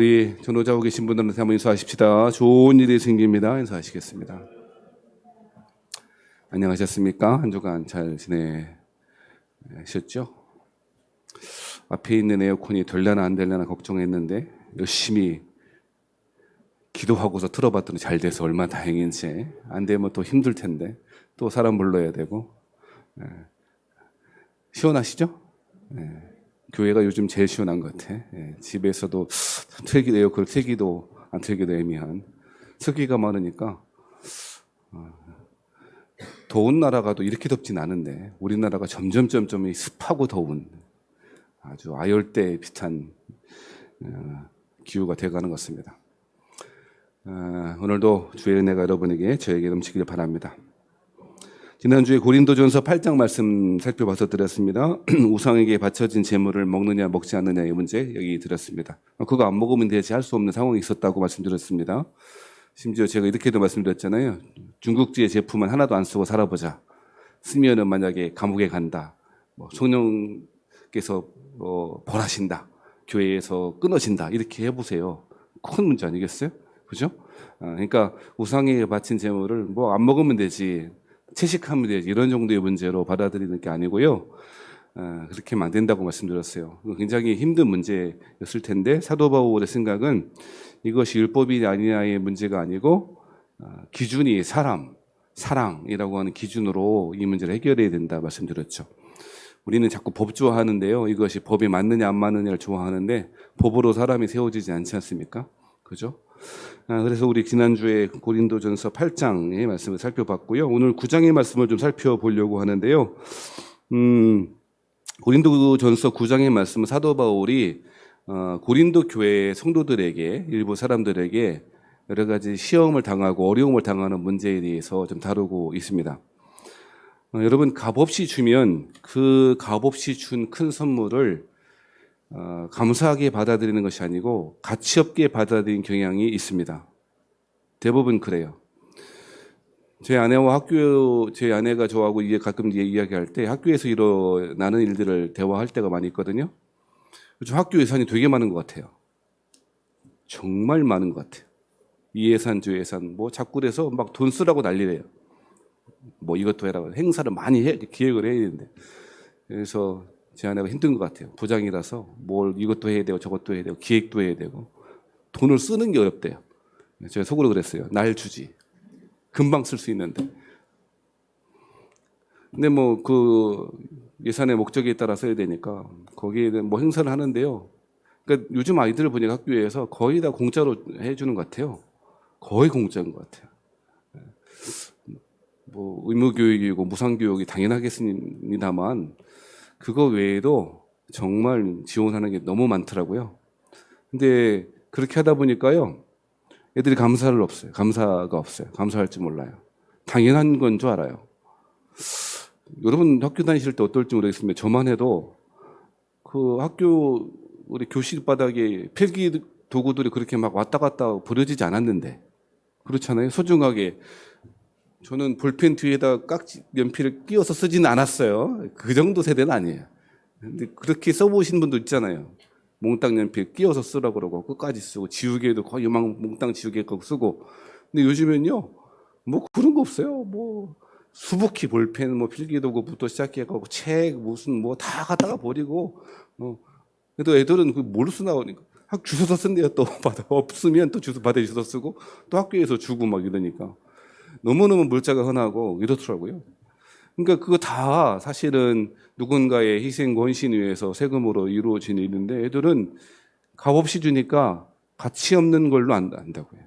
우리 전도자고 계신 분들한테 한번 인사하십시다. 좋은 일이 생깁니다. 인사하시겠습니다. 안녕하셨습니까? 한 주간 잘 지내셨죠? 앞에 있는 에어컨이 될려나 안 될려나 걱정했는데 열심히 기도하고서 틀어봤더니 잘 돼서 얼마나 다행인지. 안 되면 또 힘들 텐데 또 사람 불러야 되고. 시원하시죠? 교회가 요즘 제일 시원한 것 같아. 집에서도 틀기도 에어컨을 틀기도 안 틀기도 애매한. 습기가 많으니까 더운 나라가도 이렇게 덥진 않은데 우리나라가 점점 습하고 더운 아주 아열대 비슷한 기후가 돼가는 것 같습니다. 오늘도 주의 은혜가 여러분에게 저에게 넘치기를 바랍니다. 지난주에 고린도전서 8장 말씀 살펴봐서 드렸습니다. 우상에게 바쳐진 제물을 먹느냐 먹지 않느냐의 문제 여기 드렸습니다. 그거 안 먹으면 되지 할 수 없는 상황이 있었다고 말씀드렸습니다. 심지어 제가 이렇게도 말씀드렸잖아요. 중국지의 제품은 하나도 안 쓰고 살아보자. 쓰면은 만약에 감옥에 간다. 성령께서 벌하신다. 교회에서 끊어진다. 이렇게 해보세요. 큰 문제 아니겠어요? 그죠? 그러니까 우상에게 바친 제물을 안 먹으면 되지. 채식하면 되지. 이런 정도의 문제로 받아들이는 게 아니고요. 그렇게 하면 안 된다고 말씀드렸어요. 굉장히 힘든 문제였을 텐데 사도 바울의 생각은 이것이 율법이 아니냐의 문제가 아니고 기준이 사랑이라고 하는 기준으로 이 문제를 해결해야 된다 말씀드렸죠. 우리는 자꾸 법 좋아하는데요. 이것이 법이 맞느냐 안 맞느냐를 좋아하는데 법으로 사람이 세워지지 않지 않습니까? 그죠? 그래서 우리 지난주에 고린도전서 8장의 말씀을 살펴봤고요. 오늘 9장의 말씀을 좀 살펴보려고 하는데요. 고린도전서 9장의 말씀은 사도 바울이 고린도 교회 성도들에게 일부 사람들에게 여러 가지 시험을 당하고 어려움을 당하는 문제에 대해서 좀 다루고 있습니다. 여러분 값없이 주면 그 값없이 준 큰 선물을 감사하게 받아들이는 것이 아니고 가치 없게 받아들이는 경향이 있습니다. 대부분 그래요. 제 아내가 저하고 이게 가끔 이야기할 때 학교에서 일어나는 일들을 대화할 때가 많이 있거든요. 요즘 학교 예산이 되게 많은 것 같아요. 정말 많은 것 같아요. 이 예산, 저 예산, 자꾸 그래서 막 돈 쓰라고 난리래요. 이것도 해라. 행사를 많이 기획을 해야 되는데. 그래서 제 아내가 힘든 것 같아요. 부장이라서 이것도 해야 되고 저것도 해야 되고 기획도 해야 되고 돈을 쓰는 게 어렵대요. 제가 속으로 그랬어요. 날 주지. 금방 쓸 수 있는데. 근데 그 예산의 목적에 따라 써야 되니까 거기에 행사를 하는데요. 그러니까 요즘 아이들을 보니까 학교에서 거의 다 공짜로 해주는 것 같아요. 거의 공짜인 것 같아요. 의무교육이고 무상교육이 당연하겠습니다만 그거 외에도 정말 지원하는 게 너무 많더라고요. 근데 그렇게 하다 보니까요. 애들이 감사가 없어요. 감사할 줄 몰라요. 당연한 건 줄 알아요. 여러분 학교 다니실 때 어떨지 모르겠습니다. 저만 해도 그 학교 우리 교실 바닥에 필기 도구들이 그렇게 막 왔다 갔다 버려지지 않았는데 그렇잖아요. 소중하게 저는 볼펜 뒤에다 깍지 연필을 끼워서 쓰지는 않았어요. 그 정도 세대는 아니에요. 근데 그렇게 써보신 분도 있잖아요. 몽땅 연필 끼워서 쓰라고 그러고 끝까지 쓰고 지우개도 거의 몽땅 지우개 거 쓰고. 근데 요즘엔요 그런 거 없어요. 수북히 볼펜 필기도구부터 시작해가지고 책 다 갖다가 버리고 그래도 애들은 뭘 쓰나 그러니까 주워서 쓴대요. 또 없으면 또 받아 주워서 쓰고 또 학교에서 주고 이러니까 너무너무 물자가 흔하고 이렇더라고요. 그러니까 그거 다 사실은 누군가의 희생과 헌신 위해서 세금으로 이루어진 일인데 애들은 값없이 주니까 가치 없는 걸로 안다고요.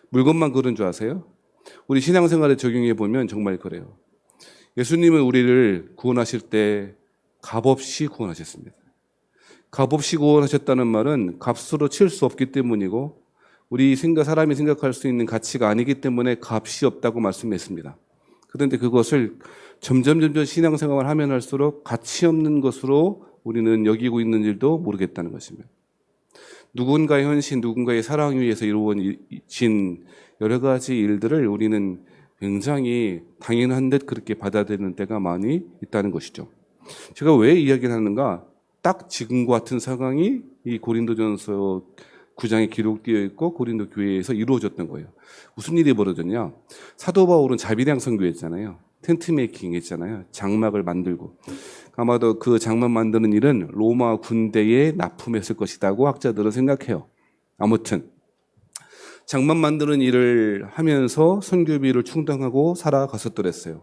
물건만 그런 줄 아세요? 우리 신앙생활에 적용해 보면 정말 그래요. 예수님은 우리를 구원하실 때 값없이 구원하셨습니다. 값없이 구원하셨다는 말은 값으로 칠 수 없기 때문이고 사람이 생각할 수 있는 가치가 아니기 때문에 값이 없다고 말씀했습니다. 그런데 그것을 점점 신앙생활을 하면 할수록 가치 없는 것으로 우리는 여기고 있는 일도 모르겠다는 것입니다. 누군가의 헌신, 누군가의 사랑 위에서 이루어진 여러 가지 일들을 우리는 굉장히 당연한 듯 그렇게 받아들이는 때가 많이 있다는 것이죠. 제가 왜 이야기를 하는가? 딱 지금과 같은 상황이 이 고린도전서 9장에 기록되어 있고 고린도 교회에서 이루어졌던 거예요. 무슨 일이 벌어졌냐? 사도 바울은 자비량 선교했잖아요. 텐트 메이킹 했잖아요. 장막을 만들고. 아마도 그 장막 만드는 일은 로마 군대에 납품했을 것이라고 학자들은 생각해요. 아무튼 장막 만드는 일을 하면서 선교비를 충당하고 살아갔었더랬어요.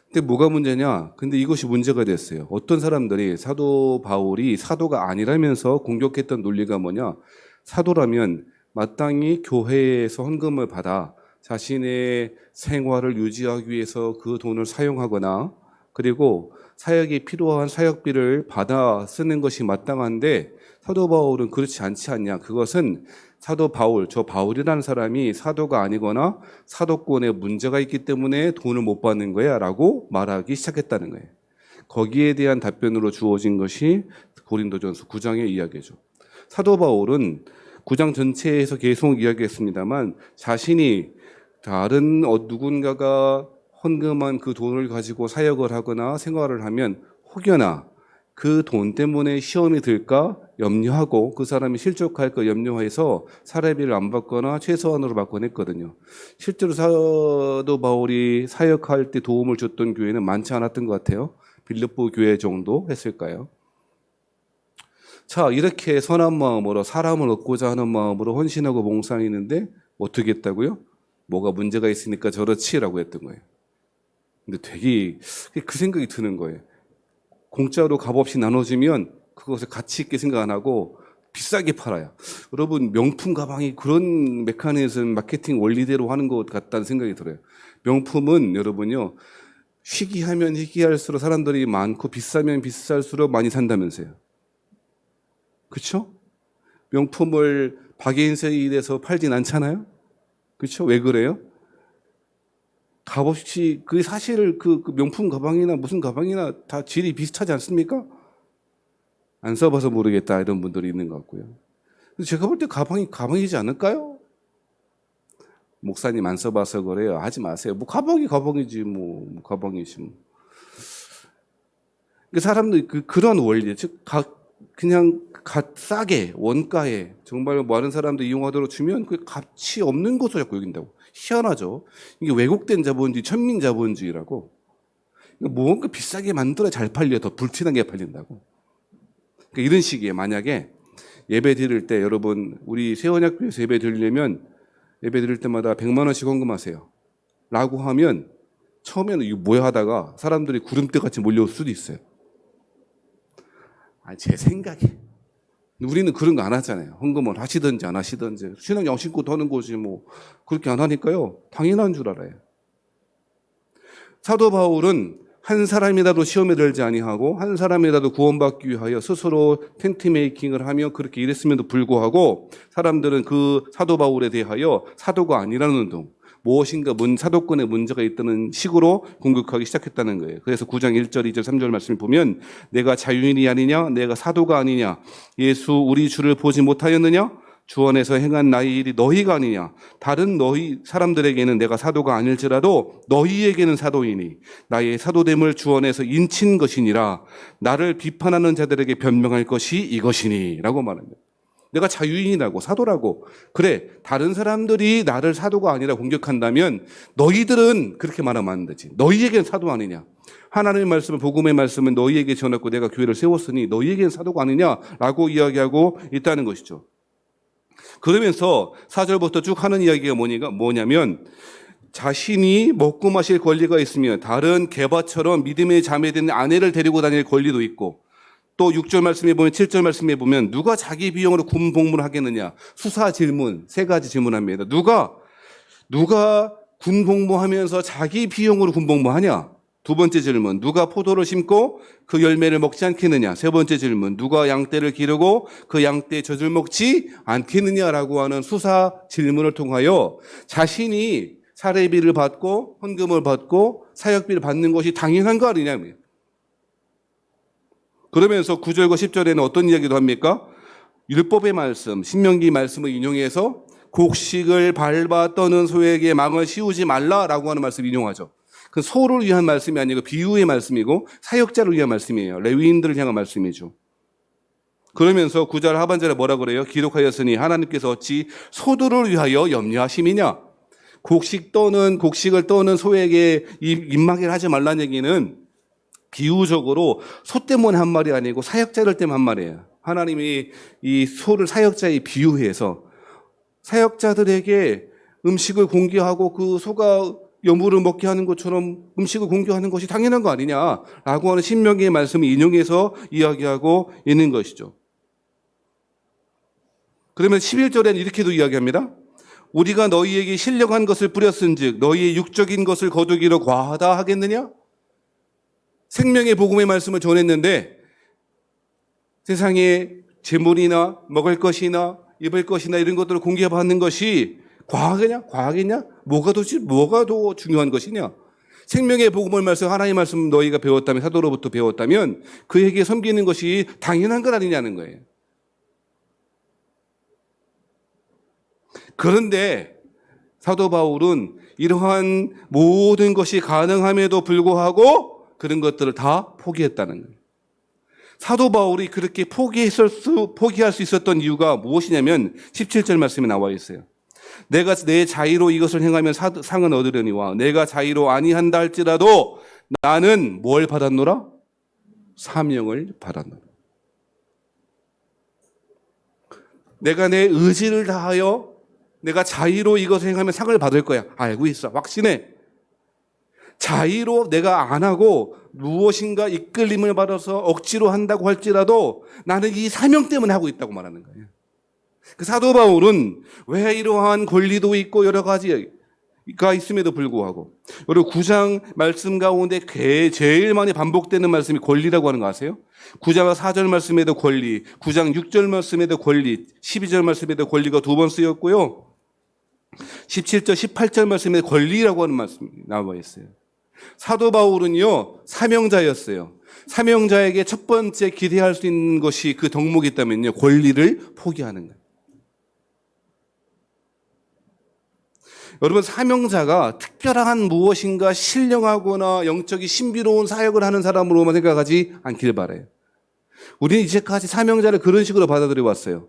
근데 뭐가 문제냐? 근데 이것이 문제가 됐어요. 어떤 사람들이 사도 바울이 사도가 아니라면서 공격했던 논리가 뭐냐? 사도라면 마땅히 교회에서 헌금을 받아 자신의 생활을 유지하기 위해서 그 돈을 사용하거나 그리고 사역에 필요한 사역비를 받아 쓰는 것이 마땅한데 사도 바울은 그렇지 않지 않냐? 그것은 사도 바울, 저 바울이라는 사람이 사도가 아니거나 사도권에 문제가 있기 때문에 돈을 못 받는 거야 라고 말하기 시작했다는 거예요. 거기에 대한 답변으로 주어진 것이 고린도전서 9장의 이야기죠. 사도 바울은 9장 전체에서 계속 이야기했습니다만 자신이 다른 누군가가 헌금한 그 돈을 가지고 사역을 하거나 생활을 하면 혹여나 그 돈 때문에 시험이 들까 염려하고 그 사람이 실족할까 염려해서 사례비를 안 받거나 최소한으로 받곤 했거든요. 실제로 사도 바울이 사역할 때 도움을 줬던 교회는 많지 않았던 것 같아요. 빌립보 교회 정도 했을까요? 자, 이렇게 선한 마음으로 사람을 얻고자 하는 마음으로 헌신하고 봉사했는데 어떻게 했다고요? 뭐가 문제가 있으니까 저렇지라고 했던 거예요. 근데 되게 그 생각이 드는 거예요. 공짜로 값없이 나눠주면 그것을 가치 있게 생각 안 하고 비싸게 팔아요. 여러분 명품 가방이 그런 메커니즘 마케팅 원리대로 하는 것 같다는 생각이 들어요. 명품은 여러분요 희귀하면 희귀할수록 사람들이 많고 비싸면 비쌀수록 많이 산다면서요. 그렇죠? 명품을 박애인 세일에서 팔진 않잖아요. 그렇죠? 왜 그래요? 값없이 그 사실 그 명품 가방이나 무슨 가방이나 다 질이 비슷하지 않습니까? 안 써봐서 모르겠다 이런 분들이 있는 것 같고요. 제가 볼 때 가방이지 않을까요? 목사님 안 써봐서 그래요. 하지 마세요. 뭐 가방이지 뭐 가방이지 뭐. 사람들 그런 원리, 즉 그냥 싸게 원가에 정말 많은 사람들 이용하도록 주면 그 가치 없는 것으로 자꾸 여긴다고. 희한하죠. 이게 왜곡된 자본주의, 천민 자본주의라고. 뭔가 비싸게 만들어야 잘 팔려, 더 불티나게 팔린다고. 그러니까 이런 식이에요. 만약에 예배 드릴 때 여러분 우리 세원학교에서 예배 드리려면 예배 드릴 때마다 100만 원씩 헌금하세요. 라고 하면 처음에는 이거 뭐야 하다가 사람들이 구름대 같이 몰려올 수도 있어요. 제 생각에. 우리는 그런 거 안 하잖아요. 헌금을 하시든지 안 하시든지. 신앙 양심껏 하는 거지 뭐. 그렇게 안 하니까요. 당연한 줄 알아요. 사도 바울은 한 사람이라도 시험에 들지 아니하고 한 사람이라도 구원받기 위하여 스스로 텐트 메이킹을 하며 그렇게 일했음에도 불구하고 사람들은 그 사도 바울에 대하여 사도가 아니라는 등 무엇인가 사도권에 문제가 있다는 식으로 공격하기 시작했다는 거예요. 그래서 9장 1절, 2절, 3절 말씀을 보면 내가 자유인이 아니냐? 내가 사도가 아니냐? 예수 우리 주를 보지 못하였느냐? 주 안에서 행한 나의 일이 너희가 아니냐? 다른 너희 사람들에게는 내가 사도가 아닐지라도 너희에게는 사도이니 나의 사도됨을 주 안에서 인친 것이니라. 나를 비판하는 자들에게 변명할 것이 이것이니 라고 말합니다. 내가 자유인이라고 사도라고. 그래, 다른 사람들이 나를 사도가 아니라 공격한다면 너희들은 그렇게 말하면 안 되지. 너희에겐 사도 아니냐. 하나님의 말씀은 복음의 말씀은 너희에게 전했고 내가 교회를 세웠으니 너희에겐 사도가 아니냐라고 이야기하고 있다는 것이죠. 그러면서 4절부터 쭉 하는 이야기가 뭐냐면 자신이 먹고 마실 권리가 있으며 다른 게바처럼 믿음의 자매된 아내를 데리고 다닐 권리도 있고 또 6절 말씀에 보면 7절 말씀에 보면 누가 자기 비용으로 군 복무를 하겠느냐. 수사 질문 3가지 질문합니다. 누가 군 복무하면서 자기 비용으로 군 복무하냐. 2번째 질문, 누가 포도를 심고 그 열매를 먹지 않겠느냐. 3번째 질문, 누가 양떼를 기르고 그 양떼의 젖을 먹지 않겠느냐라고 하는 수사 질문을 통하여 자신이 사례비를 받고 헌금을 받고 사역비를 받는 것이 당연한 거 아니냐. 그러면서 9절과 10절에는 어떤 이야기도 합니까? 율법의 말씀, 신명기 말씀을 인용해서 곡식을 밟아 떠는 소에게 망을 씌우지 말라라고 하는 말씀을 인용하죠. 그 소를 위한 말씀이 아니고 비유의 말씀이고 사역자를 위한 말씀이에요. 레위인들을 향한 말씀이죠. 그러면서 9절 하반절에 뭐라 그래요? 기록하였으니 하나님께서 어찌 소도를 위하여 염려하심이냐? 곡식을 떠는 소에게 입마개를 하지 말라는 얘기는 비유적으로 소 때문에 한 말이 아니고 사역자를 때문에 한 말이에요. 하나님이 이 소를 사역자에 비유해서 사역자들에게 음식을 공개하고 그 소가 여물을 먹게 하는 것처럼 음식을 공개하는 것이 당연한 거 아니냐라고 하는 신명기의 말씀을 인용해서 이야기하고 있는 것이죠. 그러면 11절에는 이렇게도 이야기합니다. 우리가 너희에게 신령한 것을 뿌렸은즉 너희의 육적인 것을 거두기로 과하다 하겠느냐? 생명의 복음의 말씀을 전했는데 세상에 재물이나 먹을 것이나 입을 것이나 이런 것들을 공개받는 것이 과하겠냐? 뭐가 더 중요한 것이냐? 생명의 복음을 말씀, 하나님의 말씀 너희가 배웠다면, 사도로부터 배웠다면 그에게 섬기는 것이 당연한 것 아니냐는 거예요. 그런데 사도 바울은 이러한 모든 것이 가능함에도 불구하고 그런 것들을 다 포기했다는 거예요. 사도 바울이 그렇게 포기할 수 있었던 이유가 무엇이냐면 17절 말씀에 나와 있어요. 내가 내 자의로 이것을 행하면 상은 얻으려니와 내가 자의로 아니한다 할지라도 나는 뭘 받았노라? 사명을 받았노라. 내가 내 의지를 다하여 내가 자의로 이것을 행하면 상을 받을 거야. 알고 있어. 확신해. 자의로 내가 안 하고 무엇인가 이끌림을 받아서 억지로 한다고 할지라도 나는 이 사명 때문에 하고 있다고 말하는 거예요. 그 사도 바울은 왜 이러한 권리도 있고 여러 가지가 있음에도 불구하고 여러분 9장 말씀 가운데 제일 많이 반복되는 말씀이 권리라고 하는 거 아세요? 9장 4절 말씀에도 권리, 9장 6절 말씀에도 권리, 12절 말씀에도 권리가 2번 쓰였고요. 17절, 18절 말씀에 권리라고 하는 말씀이 나와 있어요. 사도 바울은요, 사명자였어요. 사명자에게 첫 번째 기대할 수 있는 것이 그 덕목이 있다면요, 권리를 포기하는 거예요. 여러분, 사명자가 특별한 무엇인가 신령하거나 영적이 신비로운 사역을 하는 사람으로만 생각하지 않길 바라요. 우리는 이제까지 사명자를 그런 식으로 받아들여 왔어요.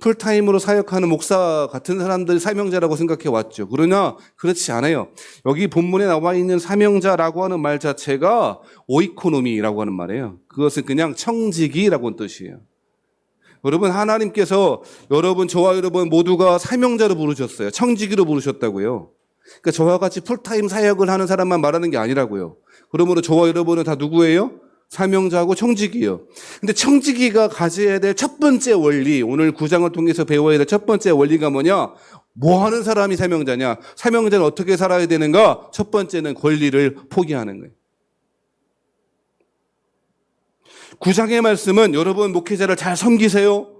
풀타임으로 사역하는 목사 같은 사람들이 사명자라고 생각해 왔죠. 그러나 그렇지 않아요. 여기 본문에 나와 있는 사명자라고 하는 말 자체가 오이코노미라고 하는 말이에요. 그것은 그냥 청지기라고 하는 뜻이에요. 여러분, 하나님께서 저와 여러분 모두가 사명자로 부르셨어요. 청지기로 부르셨다고요. 그러니까 저와 같이 풀타임 사역을 하는 사람만 말하는 게 아니라고요. 그러므로 저와 여러분은 다 누구예요? 사명자하고 청지기요. 근데 청지기가 가져야 될 첫 번째 원리, 오늘 9장을 통해서 배워야 될 첫 번째 원리가 뭐냐? 뭐 하는 사람이 사명자냐? 사명자는 어떻게 살아야 되는가? 첫 번째는 권리를 포기하는 거예요. 9장의 말씀은 여러분 목회자를 잘 섬기세요.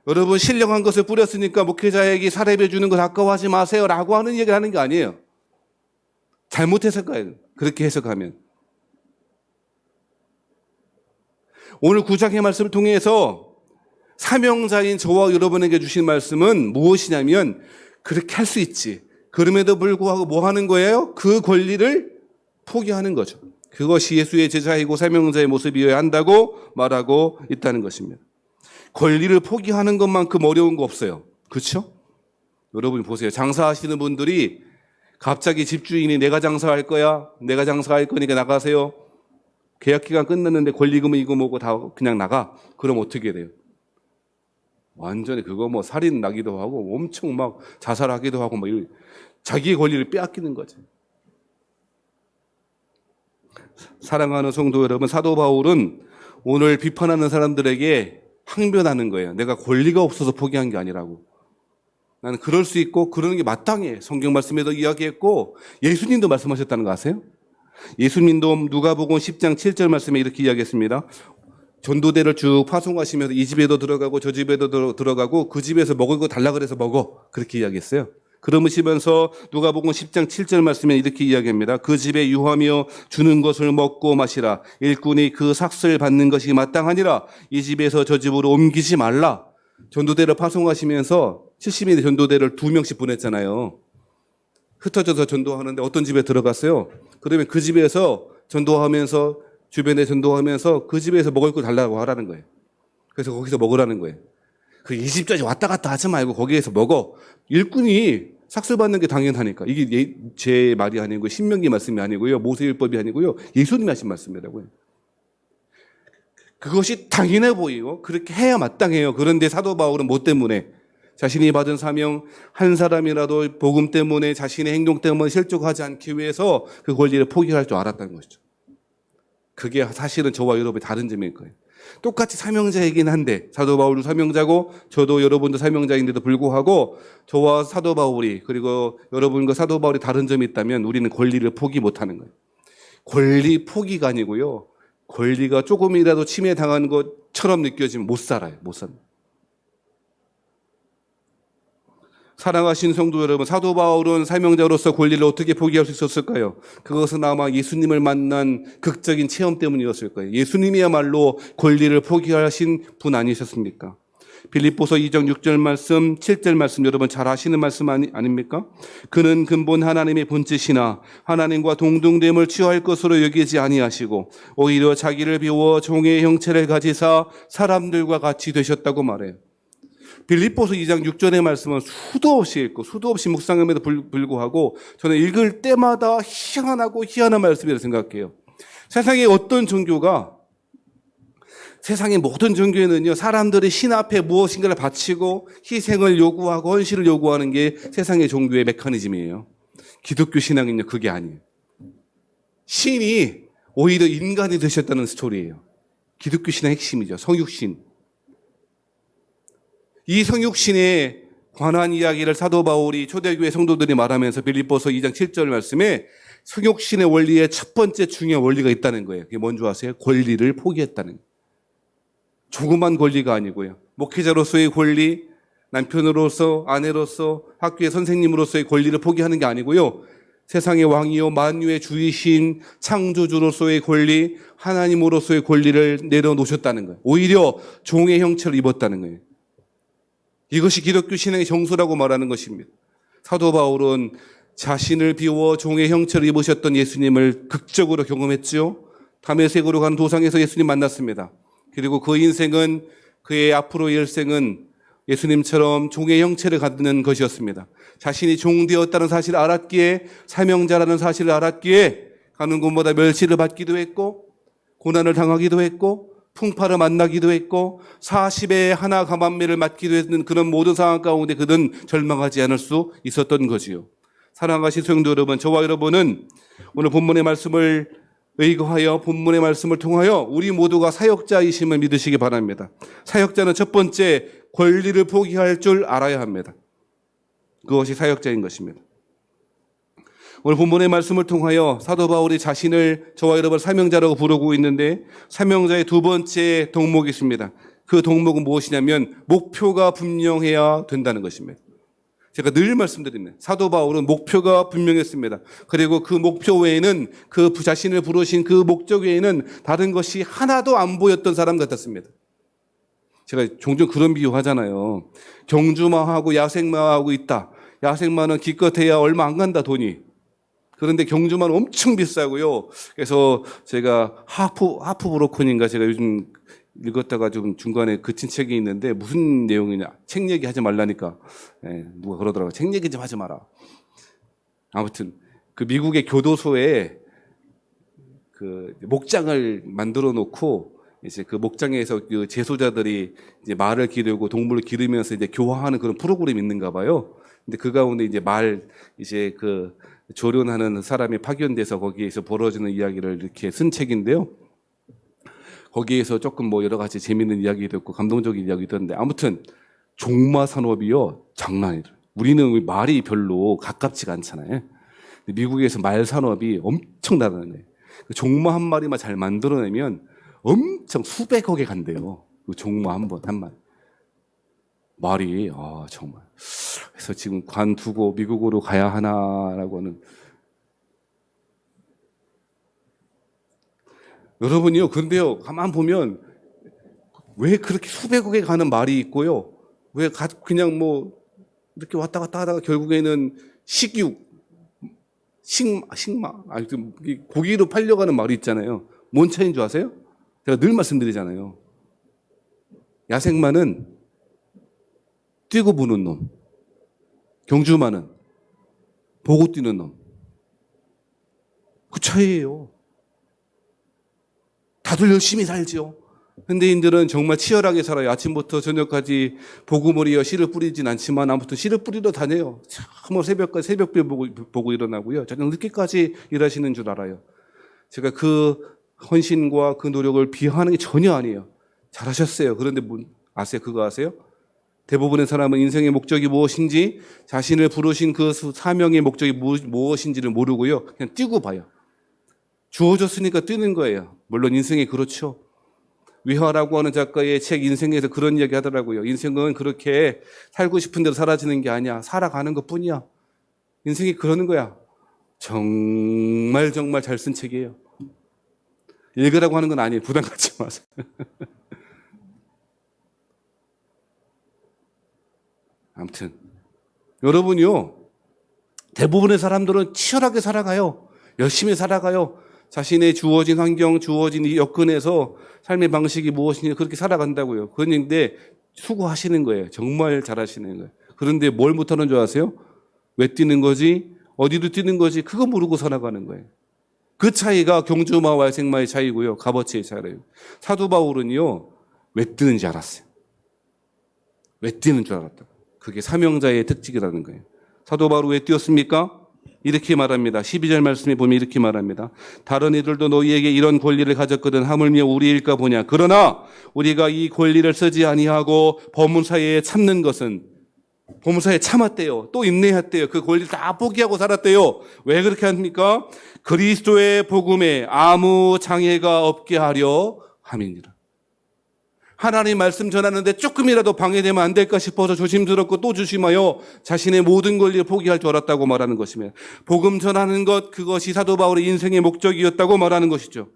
여러분 신령한 것을 뿌렸으니까 목회자에게 사례배 주는 것 아까워하지 마세요 라고 하는 얘기를 하는 게 아니에요. 잘못 해석해요. 그렇게 해석하면. 오늘 9장의 말씀을 통해서 사명자인 저와 여러분에게 주신 말씀은 무엇이냐면 그렇게 할 수 있지. 그럼에도 불구하고 뭐 하는 거예요? 그 권리를 포기하는 거죠. 그것이 예수의 제자이고 사명자의 모습이어야 한다고 말하고 있다는 것입니다. 권리를 포기하는 것만큼 어려운 거 없어요. 그렇죠? 여러분 보세요. 장사하시는 분들이 갑자기 집주인이 내가 장사할 거야. 내가 장사할 거니까 나가세요. 계약 기간 끝났는데 권리금은 이거 뭐고 다 그냥 나가. 그럼 어떻게 돼요? 완전히 그거 뭐 살인 나기도 하고 엄청 막 자살하기도 하고 막 자기의 권리를 빼앗기는 거죠. 사랑하는 성도 여러분, 사도 바울은 오늘 비판하는 사람들에게 항변하는 거예요. 내가 권리가 없어서 포기한 게 아니라고. 나는 그럴 수 있고 그러는 게 마땅해. 성경 말씀에도 이야기했고 예수님도 말씀하셨다는 거 아세요? 예수님도 누가복음 10장 7절 말씀에 이렇게 이야기했습니다. 전도대를 쭉 파송하시면서 이 집에도 들어가고 저 집에도 들어가고 그 집에서 먹을 거 달라 그래서 먹어. 그렇게 이야기했어요. 그러시면서 누가복음 10장 7절 말씀에 이렇게 이야기합니다. 그 집에 유하며 주는 것을 먹고 마시라. 일꾼이 그 삭슬 받는 것이 마땅하니라. 이 집에서 저 집으로 옮기지 말라. 전도대를 파송하시면서 70인의 전도대를 2명씩 보냈잖아요. 흩어져서 전도하는데 어떤 집에 들어갔어요? 그러면 그 집에서 전도하면서 주변에 전도하면서 그 집에서 먹을 거 달라고 하라는 거예요. 그래서 거기서 먹으라는 거예요. 그 20자지 왔다 갔다 하지 말고 거기에서 먹어. 일꾼이 삭슬 받는 게 당연하니까. 이게 제 말이 아니고 신명기 말씀이 아니고요. 모세율법이 아니고요. 예수님이 하신 말씀이라고요. 그것이 당연해 보이고 그렇게 해야 마땅해요. 그런데 사도 바울은 뭐 때문에? 자신이 받은 사명 한 사람이라도 복음 때문에 자신의 행동 때문에 실족하지 않기 위해서 그 권리를 포기할 줄 알았다는 것이죠. 그게 사실은 저와 여러분의 다른 점일 거예요. 똑같이 사명자이긴 한데 사도 바울도 사명자고 저도 여러분도 사명자인데도 불구하고 저와 사도 바울이 그리고 여러분과 사도 바울이 다른 점이 있다면 우리는 권리를 포기 못하는 거예요. 권리 포기가 아니고요. 권리가 조금이라도 침해당한 것처럼 느껴지면 못 살아요. 못 살아요. 사랑하신 성도 여러분, 사도 바울은 사명자로서 권리를 어떻게 포기할 수 있었을까요? 그것은 아마 예수님을 만난 극적인 체험 때문이었을 거예요. 예수님이야말로 권리를 포기하신 분 아니셨습니까? 빌립보서 2장 6절 말씀, 7절 말씀 여러분 잘 아시는 말씀 아닙니까? 그는 근본 하나님의 본뜻이나 하나님과 동등됨을 취할 것으로 여기지 아니하시고 오히려 자기를 비워 종의 형체를 가지사 사람들과 같이 되셨다고 말해요. 빌립보서 2장 6절의 말씀은 수도 없이 읽고 수도 없이 묵상함에도 불구하고 저는 읽을 때마다 희한하고 희한한 말씀이라고 생각해요. 세상의 어떤 종교가 세상의 모든 종교에는요 사람들이 신 앞에 무엇인가를 바치고 희생을 요구하고 헌신을 요구하는 게 세상의 종교의 메커니즘이에요. 기독교 신앙은요 그게 아니에요. 신이 오히려 인간이 되셨다는 스토리예요. 기독교 신앙의 핵심이죠. 성육신. 이 성육신에 관한 이야기를 사도 바울이 초대교회 성도들이 말하면서 빌립보서 2장 7절 말씀에 성육신의 원리의 첫 번째 중요한 원리가 있다는 거예요. 그게 뭔지 아세요? 권리를 포기했다는 거예요. 조그만 권리가 아니고요. 목회자로서의 권리, 남편으로서, 아내로서, 학교의 선생님으로서의 권리를 포기하는 게 아니고요. 세상의 왕이요 만유의 주이신 창조주로서의 권리, 하나님으로서의 권리를 내려놓으셨다는 거예요. 오히려 종의 형체를 입었다는 거예요. 이것이 기독교 신앙의 정수라고 말하는 것입니다. 사도 바울은 자신을 비워 종의 형체를 입으셨던 예수님을 극적으로 경험했죠. 다메섹으로 간 도상에서 예수님 만났습니다. 그리고 그 인생은 그의 앞으로의 일생은 예수님처럼 종의 형체를 갖는 것이었습니다. 자신이 종 되었다는 사실을 알았기에 사명자라는 사실을 알았기에 가는 곳마다 멸시를 받기도 했고 고난을 당하기도 했고 풍파를 만나기도 했고 40에 하나 가만매를 맞기도 했는 그런 모든 상황 가운데 그는 절망하지 않을 수 있었던 거지요. 사랑하신 성도 여러분, 저와 여러분은 오늘 본문의 말씀을 의거하여 본문의 말씀을 통하여 우리 모두가 사역자이심을 믿으시기 바랍니다. 사역자는 첫 번째 권리를 포기할 줄 알아야 합니다. 그것이 사역자인 것입니다. 오늘 본문의 말씀을 통하여 사도 바울이 자신을 저와 여러분 사명자라고 부르고 있는데 사명자의 두 번째 덕목이 있습니다. 그 덕목은 무엇이냐면 목표가 분명해야 된다는 것입니다. 제가 늘 말씀드립니다. 사도 바울은 목표가 분명했습니다. 그리고 그 목표 외에는 그 자신을 부르신 그 목적 외에는 다른 것이 하나도 안 보였던 사람 같았습니다. 제가 종종 그런 비유 하잖아요. 경주마하고 야생마하고 있다. 야생마는 기껏해야 얼마 안 간다 돈이. 그런데 경주마는 엄청 비싸고요. 그래서 제가 하프 브로큰인가 제가 요즘 읽었다가 좀 중간에 그친 책이 있는데 무슨 내용이냐. 책 얘기 하지 말라니까. 누가 그러더라고요. 책 얘기 좀 하지 마라. 아무튼 그 미국의 교도소에 그 목장을 만들어 놓고 이제 그 목장에서 그 재소자들이 이제 말을 기르고 동물을 기르면서 이제 교화하는 그런 프로그램이 있는가 봐요. 근데 그 가운데 이제 이제 그 조련하는 사람이 파견돼서 거기에서 벌어지는 이야기를 이렇게 쓴 책인데요. 거기에서 조금 뭐 여러 가지 재밌는 이야기도 있고 감동적인 이야기도 있는데 아무튼 종마 산업이요 장난이에요. 우리는 말이 별로 가깝지가 않잖아요. 미국에서 말 산업이 엄청나다는 거예요. 종마 한 마리만 잘 만들어내면 엄청 수백억에 간대요. 그 종마 한 마리. 말이 정말. 그래서 지금 관두고 미국으로 가야 하나라고 하는. 여러분이요. 근데요. 가만 보면 왜 그렇게 수백억에 가는 말이 있고요. 왜 그냥 뭐 이렇게 왔다 갔다 하다가 결국에는 식마, 고기로 팔려가는 말이 있잖아요. 뭔 차이인 줄 아세요? 제가 늘 말씀드리잖아요. 야생마는 뛰고 부는 놈, 경주마는 보고 뛰는 놈. 그 차이예요. 다들 열심히 살지요. 현대인들은 정말 치열하게 살아요. 아침부터 저녁까지 복음을 이어 씨를 뿌리진 않지만 아무튼 씨를 뿌리러 다녀요. 참 새벽까지 새벽별 보고 일어나고요. 저녁 늦게까지 일하시는 줄 알아요. 제가 그 헌신과 그 노력을 비하하는 게 전혀 아니에요. 잘하셨어요. 그런데 아세요? 그거 아세요? 대부분의 사람은 인생의 목적이 무엇인지, 자신을 부르신 그 사명의 목적이 무엇인지를 모르고요. 그냥 뛰고 봐요. 주어졌으니까 뛰는 거예요. 물론 인생이 그렇죠. 위화라고 하는 작가의 책 인생에서 그런 이야기 하더라고요. 인생은 그렇게 살고 싶은 대로 사라지는 게 아니야. 살아가는 것 뿐이야. 인생이 그러는 거야. 정말 잘 쓴 책이에요. 읽으라고 하는 건 아니에요. 부담 갖지 마세요. 아무튼 여러분이요, 대부분의 사람들은 치열하게 살아가요. 열심히 살아가요. 자신의 주어진 환경, 주어진 이 여건에서 삶의 방식이 무엇인지 그렇게 살아간다고요. 그런데 수고하시는 거예요. 정말 잘하시는 거예요. 그런데 뭘 못하는 줄 아세요? 왜 뛰는 거지? 어디로 뛰는 거지? 그거 모르고 살아가는 거예요. 그 차이가 경주마와 야생마의 차이고요. 값어치의 차이예요. 사도 바울은요, 왜 뛰는지 알았어요. 왜 뛰는 줄 알았다. 그게 사명자의 특징이라는 거예요. 사도 바울 왜 뛰었습니까? 이렇게 말합니다. 12절 말씀에 보면 이렇게 말합니다. 다른 이들도 너희에게 이런 권리를 가졌거든 하물며 우리일까 보냐. 그러나 우리가 이 권리를 쓰지 아니하고 법문사에 참는 것은, 법문사에 참았대요. 또 인내했대요. 그 권리를 다 포기하고 살았대요. 왜 그렇게 합니까? 그리스도의 복음에 아무 장애가 없게 하려 함이니라. 하나님 말씀 전하는데 조금이라도 방해되면 안 될까 싶어서 조심스럽고 또 조심하여 자신의 모든 권리를 포기할 줄 알았다고 말하는 것이며, 복음 전하는 것, 그것이 사도 바울의 인생의 목적이었다고 말하는 것이죠.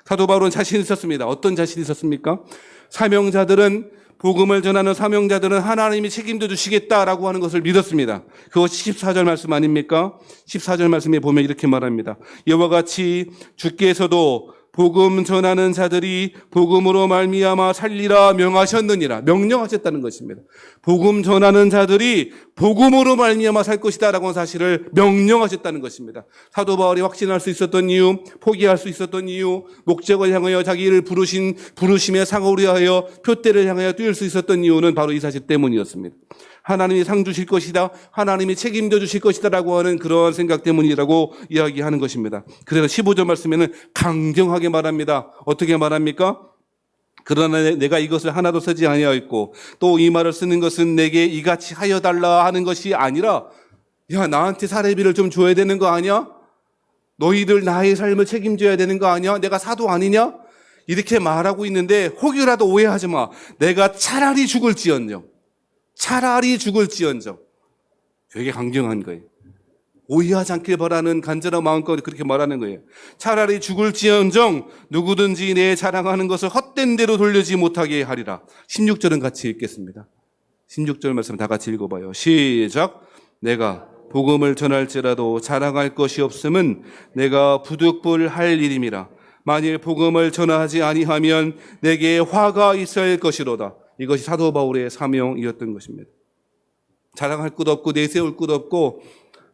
사도 바울은 자신이 있었습니다. 어떤 자신이 있었습니까? 사명자들은, 복음을 전하는 사명자들은 하나님이 책임져 주시겠다라고 하는 것을 믿었습니다. 그것이 14절 말씀 아닙니까? 14절 말씀에 보면 이렇게 말합니다. 이와 같이 주께서도 복음 전하는 자들이 복음으로 말미암아 살리라 명하셨느니라. 명령하셨다는 것입니다. 복음 전하는 자들이 복음으로 말미암아 살 것이다라고 하는 사실을 명령하셨다는 것입니다. 사도 바울이 확신할 수 있었던 이유, 포기할 수 있었던 이유, 목적을 향하여 자기를 부르심에 상호를 하여 표대를 향하여 뛸 수 있었던 이유는 바로 이 사실 때문이었습니다. 하나님이 상 주실 것이다, 하나님이 책임져 주실 것이다라고 하는 그런 생각 때문이라고 이야기하는 것입니다. 그래서 15절 말씀에는 강경하게 말합니다. 어떻게 말합니까? 그러나 내가 이것을 하나도 쓰지 아니하였고 또 이 말을 쓰는 것은 내게 이같이 하여 달라 하는 것이 아니라, 야, 나한테 사례비를 좀 줘야 되는 거 아니야? 너희들 나의 삶을 책임져야 되는 거 아니야? 내가 사도 아니냐? 이렇게 말하고 있는데 혹이라도 오해하지 마. 내가 차라리 죽을지언정, 차라리 죽을지언정. 되게 강경한 거예요. 오해하지 않길 바라는 간절한 마음껏 그렇게 말하는 거예요. 차라리 죽을지언정 누구든지 내 자랑하는 것을 헛된 대로 돌리지 못하게 하리라. 16절은 같이 읽겠습니다. 16절 말씀 다 같이 읽어봐요. 시작. 내가 복음을 전할지라도 자랑할 것이 없음은 내가 부득불할 일임이라. 만일 복음을 전하지 아니하면 내게 화가 있을 것이로다. 이것이 사도 바울의 사명이었던 것입니다. 자랑할 것 없고 내세울 것 없고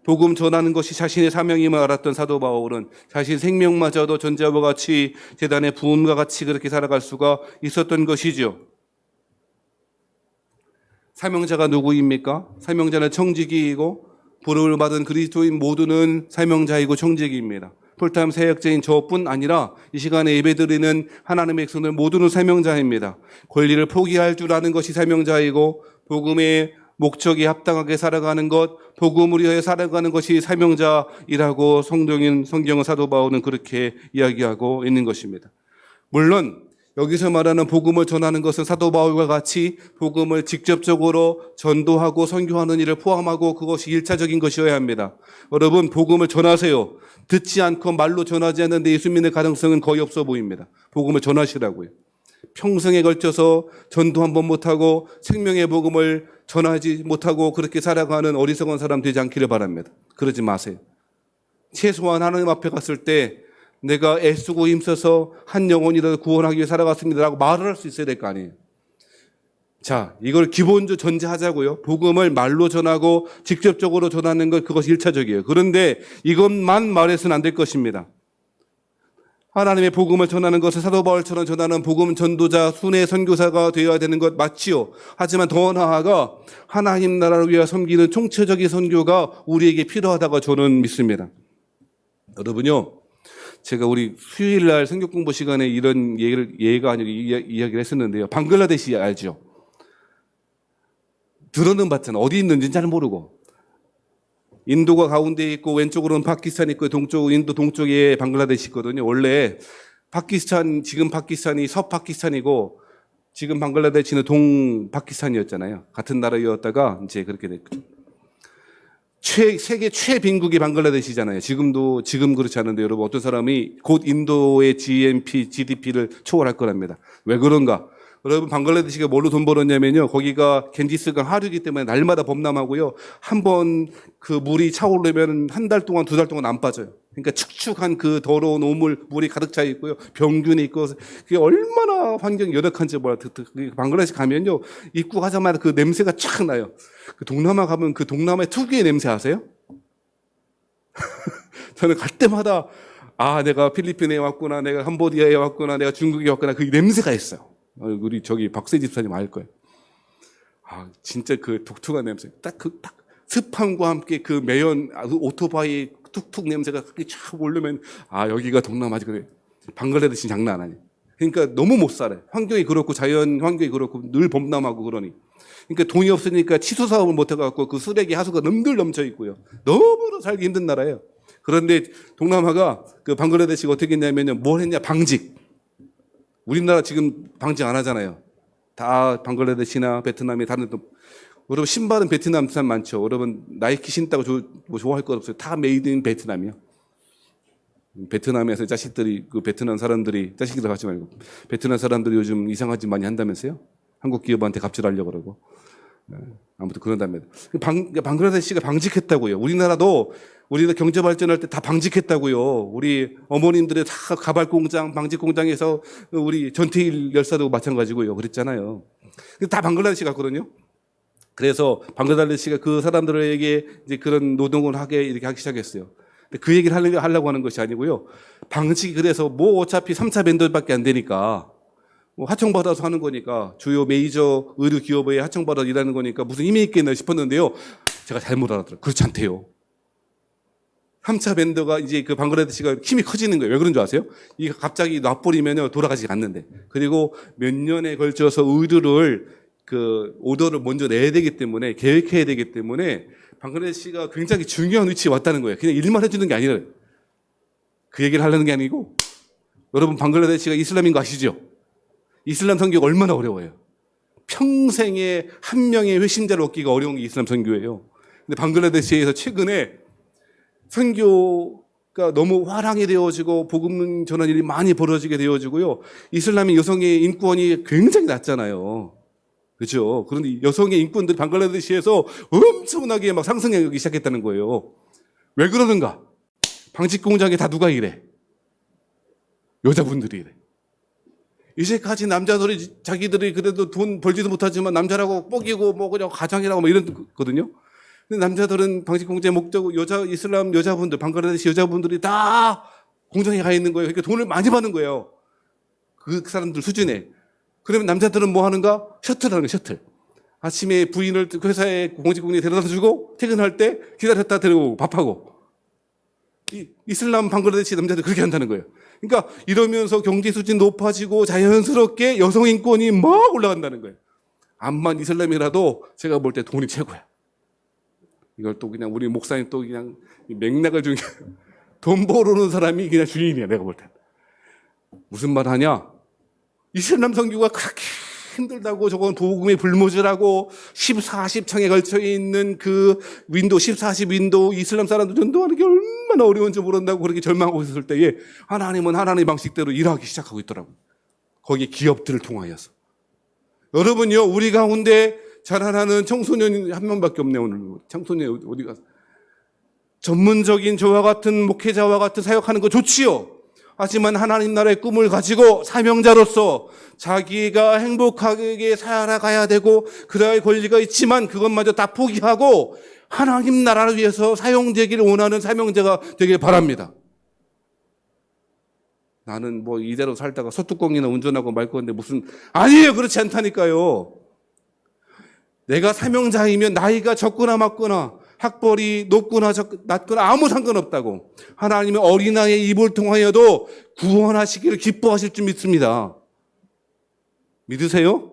복음 전하는 것이 자신의 사명임을 알았던 사도 바울은 자신 생명마저도 전자와 같이 제단의 부음과 같이 그렇게 살아갈 수가 있었던 것이죠. 사명자가 누구입니까? 사명자는 청지기이고 부름을 받은 그리스도인 모두는 사명자이고 청지기입니다. 풀타임 사역자인 저뿐 아니라 이 시간에 예배드리는 하나님의 백성들 모두는 사명자입니다. 권리를 포기할 줄 아는 것이 사명자이고 복음의 목적에 합당하게 살아가는 것, 복음을 위하여 살아가는 것이 사명자이라고 성경은 사도 바울은 그렇게 이야기하고 있는 것입니다. 물론 여기서 말하는 복음을 전하는 것은 사도 바울과 같이 복음을 직접적으로 전도하고 선교하는 일을 포함하고 그것이 1차적인 것이어야 합니다. 여러분, 복음을 전하세요. 듣지 않고 말로 전하지 않는데 예수 믿는 가능성은 거의 없어 보입니다. 복음을 전하시라고요. 평생에 걸쳐서 전도 한 번 못하고 생명의 복음을 전하지 못하고 그렇게 살아가는 어리석은 사람 되지 않기를 바랍니다. 그러지 마세요. 최소한 하나님 앞에 갔을 때 내가 애쓰고 힘써서 한 영혼이라도 구원하기 위해 살아갔습니다라고 말을 할 수 있어야 될 거 아니에요. 자, 이걸 기본적으로 전제하자고요. 복음을 말로 전하고 직접적으로 전하는 것, 그것이 1차적이에요. 그런데 이것만 말해서는 안 될 것입니다. 하나님의 복음을 전하는 것을 사도 바울처럼 전하는 복음 전도자, 순회 선교사가 되어야 되는 것 맞지요. 하지만 더 나아가 하나님 나라를 위해 섬기는 총체적인 선교가 우리에게 필요하다고 저는 믿습니다. 여러분요, 제가 우리 수요일 날 성경 공부 시간에 이런 예가 아니고 이야기를 했었는데요. 방글라데시 알죠? 들어는 봤잖아. 어디 있는지는 잘 모르고. 인도가 가운데 있고 왼쪽으로는 파키스탄 있고 인도 동쪽에 방글라데시 있거든요. 원래 지금 파키스탄이 서파키스탄이고 지금 방글라데시는 동파키스탄이었잖아요. 같은 나라였다가 이제 그렇게 됐죠. 세계 최빈국이 방글라데시잖아요. 지금 그렇지 않은데 여러분, 어떤 사람이 곧 인도의 GDP를 초월할 거랍니다. 왜 그런가? 여러분, 방글라데시가 뭘로 돈 벌었냐면요, 거기가 겐지스강 하류이기 때문에 날마다 범람하고요, 한번 그 물이 차오르면 한 달 동안, 2달 동안 안 빠져요. 그러니까 축축한 그 더러운 물이 가득 차 있고요, 병균이 있고, 그게 얼마나 환경이 열악한지 몰라. 방글라데시 가면요, 입국하자마자 그 냄새가 쫙 나요. 그 동남아 가면 그 동남아의 특유의 냄새 아세요? 저는 갈 때마다 내가 필리핀에 왔구나, 내가 캄보디아에 왔구나, 내가 중국에 왔구나, 그 냄새가 있어요. 우리 저기 박세 집사님 알 거예요. 진짜 그 독특한 냄새. 딱 습함과 함께 그 매연 오토바이 툭툭 냄새가 쫙 오르면 여기가 동남아지. 그래. 방글라데시 장난 아니에요. 그러니까 너무 못 살아요. 환경이 그렇고 자연 환경이 그렇고 늘 범람하고 그러니. 그러니까 돈이 없으니까 치수 사업을 못 해갖고 그 쓰레기 하수가 늘 넘쳐 있고요. 너무나 살기 힘든 나라예요. 그런데 동남아가 그 방글라데시가 어떻게 했냐면요, 뭘 했냐, 방직. 우리나라 지금 방직 안 하잖아요. 다 방글라데시나 베트남이 다른 데. 여러분, 신발은 베트남산 많죠. 여러분, 나이키 신다고 좋아할 것 없어요. 다 메이드 인 베트남이요. 베트남에서 베트남 사람들이, 자식들 하지 말고, 베트남 사람들이 요즘 이상한 짓 많이 한다면서요? 한국 기업한테 갑질하려고 그러고. 아무튼 그런답니다. 방글라데시가 방직했다고요. 우리가 경제 발전할 때 다 방직했다고요. 우리 어머님들의 다 가발 공장, 방직 공장에서 우리 전태일 열사도 마찬가지고요. 그랬잖아요. 다 방글라데시 같거든요. 그래서 방글라데시가 그 사람들에게 이제 그런 노동을 이렇게 하기 시작했어요. 근데 그 얘기를 하려고 하는 것이 아니고요. 방직이 그래서 어차피 3차 밴더밖에 안 되니까, 하청받아서 하는 거니까, 주요 메이저 의류 기업에 하청받아서 일하는 거니까 무슨 의미 있겠나 싶었는데요. 제가 잘못 알아들어요. 그렇지 않대요. 3차 밴더가 이제 그 방글라데시가 힘이 커지는 거예요. 왜 그런 줄 아세요? 이게 갑자기 놔버리면 돌아가지 않는데. 그리고 몇 년에 걸쳐서 오더를 먼저 내야 되기 때문에, 계획해야 되기 때문에 방글라데시가 굉장히 중요한 위치에 왔다는 거예요. 그냥 일만 해주는 게 아니라. 그 얘기를 하려는 게 아니고, 여러분, 방글라데시가 이슬람인 거 아시죠? 이슬람 선교가 얼마나 어려워요. 평생에 한 명의 회심자를 얻기가 어려운 게 이슬람 선교예요. 근데 방글라데시에서 최근에 선교가 너무 화랑이 되어지고 복음 전환 일이 많이 벌어지게 되어지고요. 이슬람의 여성의 인권이 굉장히 낮잖아요. 그렇죠? 그런데 여성의 인권들이 방글라데시에서 엄청나게 막 상승하기 시작했다는 거예요. 왜 그러는가? 방직 공장에 다 누가 일해? 여자분들이 일해. 이제까지 남자들이 자기들이 그래도 돈 벌지도 못하지만 남자라고 뽀기고 그냥 가장이라고 이런 거거든요. 근데 남자들은 방직 공장의 목적, 이슬람 여자분들, 방글라데시 여자분들이 다 공장에 가 있는 거예요. 그러니까 돈을 많이 받는 거예요. 그 사람들 수준에. 그러면 남자들은 뭐 하는가? 셔틀하는 거예요, 셔틀. 아침에 부인을 회사에 공직공장에 데려다 주고 퇴근할 때 기다렸다 데려오고 밥하고. 이슬람 방글라데시 남자들 그렇게 한다는 거예요. 그러니까 이러면서 경제 수준 높아지고 자연스럽게 여성 인권이 막 올라간다는 거예요. 암만 이슬람이라도 제가 볼 때 돈이 최고야. 이걸 또 그냥 우리 목사님 또 그냥 맥락을 돈 벌어오는 사람이 그냥 주인이야, 내가 볼 때. 무슨 말 하냐? 이슬람 선교가 그렇게 힘들다고, 저건 복음의 불모지라고 14,10창에 걸쳐 있는 그 14,10 윈도우 이슬람 사람들 전도하는 게 얼마나 어려운지 모른다고 그렇게 절망하고 있을 때에 하나님은 하나님의 방식대로 일하기 시작하고 있더라고요. 거기에 기업들을 통하여서. 여러분요, 우리 가운데 자라나는 청소년이 한 명밖에 없네요, 오늘. 청소년 어디 가서. 전문적인 저와 같은 목회자와 같은 사역하는 거 좋지요. 하지만 하나님 나라의 꿈을 가지고 사명자로서 자기가 행복하게 살아가야 되고 그럴 권리가 있지만 그것마저 다 포기하고 하나님 나라를 위해서 사용되기를 원하는 사명자가 되길 바랍니다. 나는 뭐 이대로 살다가 소뚜껑이나 운전하고 말 건데 무슨, 아니에요. 그렇지 않다니까요. 내가 사명자이면 나이가 적거나 많거나 학벌이 높거나 낮거나 아무 상관없다고 하나님의 어린아이의 입을 통하여도 구원하시기를 기뻐하실 줄 믿습니다. 믿으세요?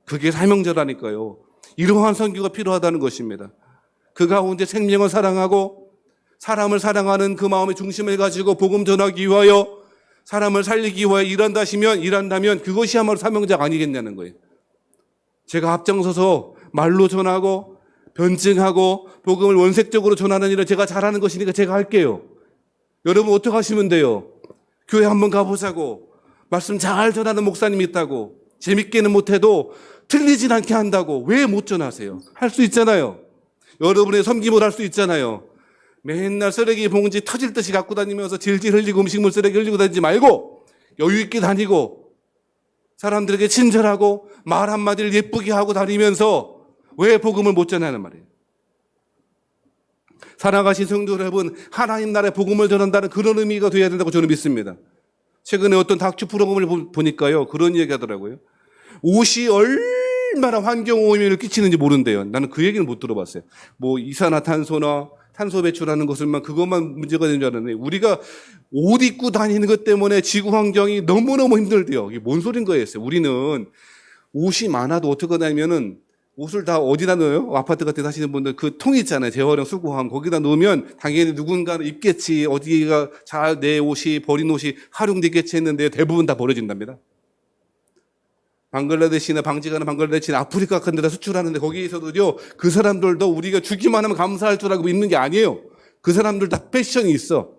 그게 사명자라니까요. 이러한 선교가 필요하다는 것입니다. 그 가운데 생명을 사랑하고 사람을 사랑하는 그 마음의 중심을 가지고 복음 전하기 위하여 사람을 살리기 위하여 일한다면 그것이야말로 사명자가 아니겠냐는 거예요. 제가 앞장서서 말로 전하고 변증하고 복음을 원색적으로 전하는 일을 제가 잘하는 것이니까 제가 할게요. 여러분 어떻게 하시면 돼요? 교회 한번 가보자고, 말씀 잘 전하는 목사님이 있다고, 재밌게는 못해도 틀리진 않게 한다고 왜 못 전하세요? 할 수 있잖아요. 여러분의 섬김을 할 수 있잖아요. 맨날 쓰레기 봉지 터질 듯이 갖고 다니면서 질질 흘리고 음식물 쓰레기 흘리고 다니지 말고 여유 있게 다니고 사람들에게 친절하고 말 한마디를 예쁘게 하고 다니면서 왜 복음을 못 전하는 말이에요? 사랑하신 성도 여러분, 하나님 나라의 복음을 전한다는 그런 의미가 되어야 된다고 저는 믿습니다. 최근에 어떤 다큐 프로그램을 보니까요, 그런 얘기 하더라고요. 옷이 얼마나 환경 오염을 끼치는지 모른대요. 나는 그 얘기는 못 들어봤어요. 뭐 이산화탄소나 탄소 배출하는 것을만 그것만 문제가 되는 줄 알았는데 우리가 옷 입고 다니는 것 때문에 지구 환경이 너무너무 힘들대요. 이게 뭔 소린 거예요? 우리는 옷이 많아도 어떻게 하냐면은 옷을 다 어디다 넣어요? 아파트 같은 데 사시는 분들 그 통 있잖아요. 재활용 수거함. 거기다 넣으면 당연히 누군가는 입겠지. 어디가 잘 내 옷이 버린 옷이 활용되겠지 했는데 대부분 다 버려진답니다. 방글라데시나 방지가는 방글라데시나 아프리카 같은 데다 수출하는데 거기에서도요, 그 사람들도 우리가 주기만 하면 감사할 줄 알고 입는 게 아니에요. 그 사람들 다 패션이 있어.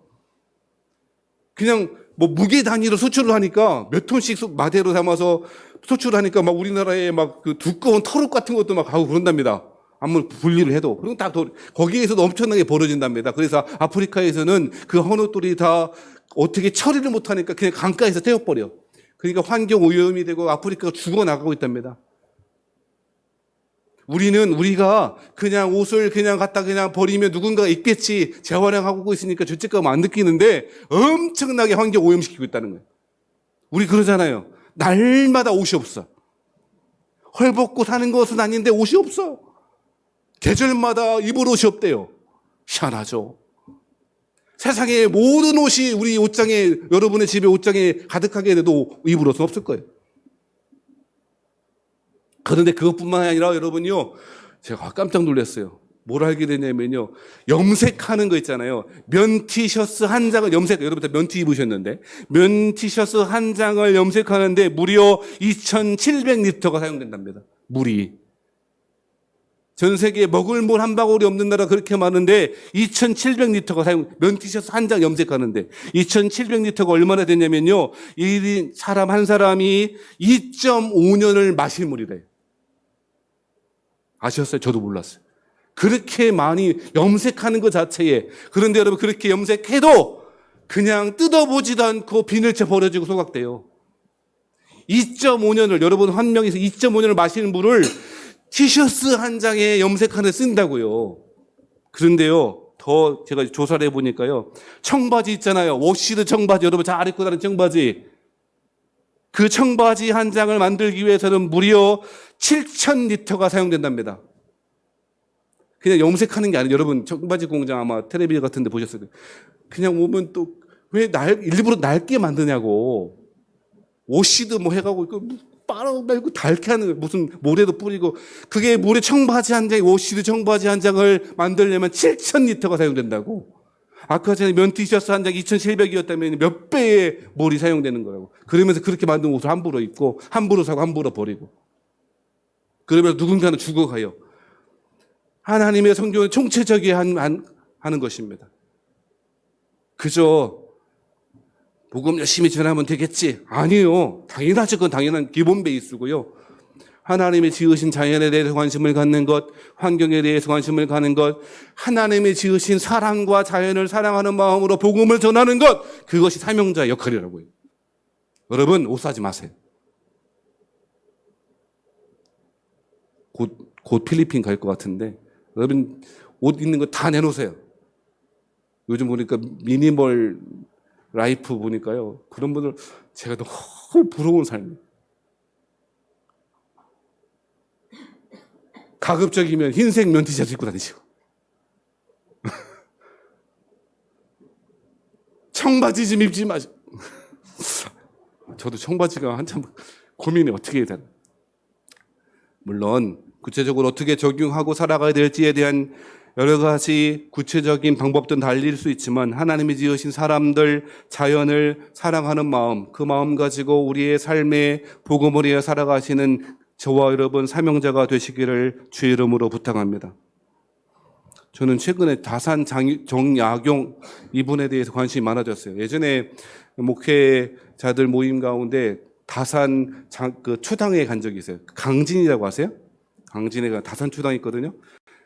그냥 뭐 무게 단위로 수출을 하니까 몇 톤씩 마대로 담아서 수출하니까 막 우리나라에 막 그 두꺼운 털옷 같은 것도 막 하고 그런답니다. 아무리 분리를 해도. 그럼 다 거기에서도 엄청나게 벌어진답니다. 그래서 아프리카에서는 그 헌옷들이 다 어떻게 처리를 못하니까 그냥 강가에서 떼어버려. 그러니까 환경 오염이 되고 아프리카가 죽어나가고 있답니다. 우리가 그냥 옷을 그냥 갖다 그냥 버리면 누군가가 입겠지 재활용하고 있으니까 죄책감 안 느끼는데 엄청나게 환경 오염시키고 있다는 거예요. 우리 그러잖아요. 날마다 옷이 없어. 헐벗고 사는 것은 아닌데 옷이 없어. 계절마다 입을 옷이 없대요. 희한하죠. 세상의 모든 옷이 우리 옷장에, 여러분의 집에 옷장에 가득하게 돼도 입을 옷은 없을 거예요. 그런데 그것뿐만 아니라 여러분요, 제가 깜짝 놀랐어요. 뭘 알게 되냐면요, 염색하는 거 있잖아요. 면 티셔츠 한 장을 여러분 다 면티 입으셨는데 면 티셔츠 한 장을 염색하는데 무려 2,700리터가 사용된답니다. 물이. 전 세계에 먹을 물 한 방울이 없는 나라 그렇게 많은데 2,700리터가 면 티셔츠 한 장 염색하는데 2,700리터가 얼마나 되냐면요, 사람 한 사람이 2.5년을 마실 물이래요. 아셨어요? 저도 몰랐어요. 그렇게 많이 염색하는 것 자체에. 그런데 여러분, 그렇게 염색해도 그냥 뜯어보지도 않고 비닐째 버려지고 소각돼요. 2.5년을, 여러분 한 명에서 2.5년을 마시는 물을 티셔츠 한 장에 염색하는 데 쓴다고요. 그런데요, 더 제가 조사를 해보니까요, 청바지 있잖아요. 워시드 청바지, 여러분 잘 입고 다니는 청바지. 그 청바지 한 장을 만들기 위해서는 무려 7,000리터가 사용된답니다. 그냥 염색하는 게 아니에요. 여러분 청바지 공장 아마 텔레비전 같은 데 보셨을 거예요. 그냥 오면 또 왜 일부러 낡게 만드냐고. 워시드 뭐 해가고 빨아 말고 닳게 하는 거예요. 무슨 모래도 뿌리고. 그게 모래 청바지 한 장에 워시드 청바지 한 장을 만들려면 7,000리터가 사용된다고. 아까 전에 면 티셔츠 한 장 2,700이었다면 몇 배의 물이 사용되는 거라고. 그러면서 그렇게 만든 옷을 함부로 입고 함부로 사고 함부로 버리고. 그러면서 누군가는 죽어가요. 하나님의 성경은 총체적이게 하는 것입니다. 그저 복음 열심히 전하면 되겠지? 아니요. 당연하죠. 그건 당연한 기본 베이스고요. 하나님이 지으신 자연에 대해서 관심을 갖는 것, 환경에 대해서 관심을 갖는 것, 하나님이 지으신 사람과 자연을 사랑하는 마음으로 복음을 전하는 것, 그것이 사명자의 역할이라고요. 여러분, 옷 사지 마세요. 곧 필리핀 갈 것 같은데 여러분 옷 있는 거 다 내놓으세요. 요즘 보니까 미니멀 라이프 보니까요. 그런 분들 제가 너무 부러운 삶이에요. 가급적이면 흰색 면 티셔츠 입고 다니시고 청바지 좀 입지 마시고 저도 청바지가 한참 고민이 어떻게 해야 되나. 물론 구체적으로 어떻게 적용하고 살아가야 될지에 대한 여러 가지 구체적인 방법들은 달릴 수 있지만 하나님이 지으신 사람들, 자연을 사랑하는 마음, 그 마음 가지고 우리의 삶에 복음을 위해 살아가시는 저와 여러분 사명자가 되시기를 주의 이름으로 부탁합니다. 저는 최근에 다산 정약용 이분에 대해서 관심이 많아졌어요. 예전에 목회자들 모임 가운데 다산 그 초당에 간 적이 있어요. 강진이라고 아세요? 강진에 다산 초당 있거든요.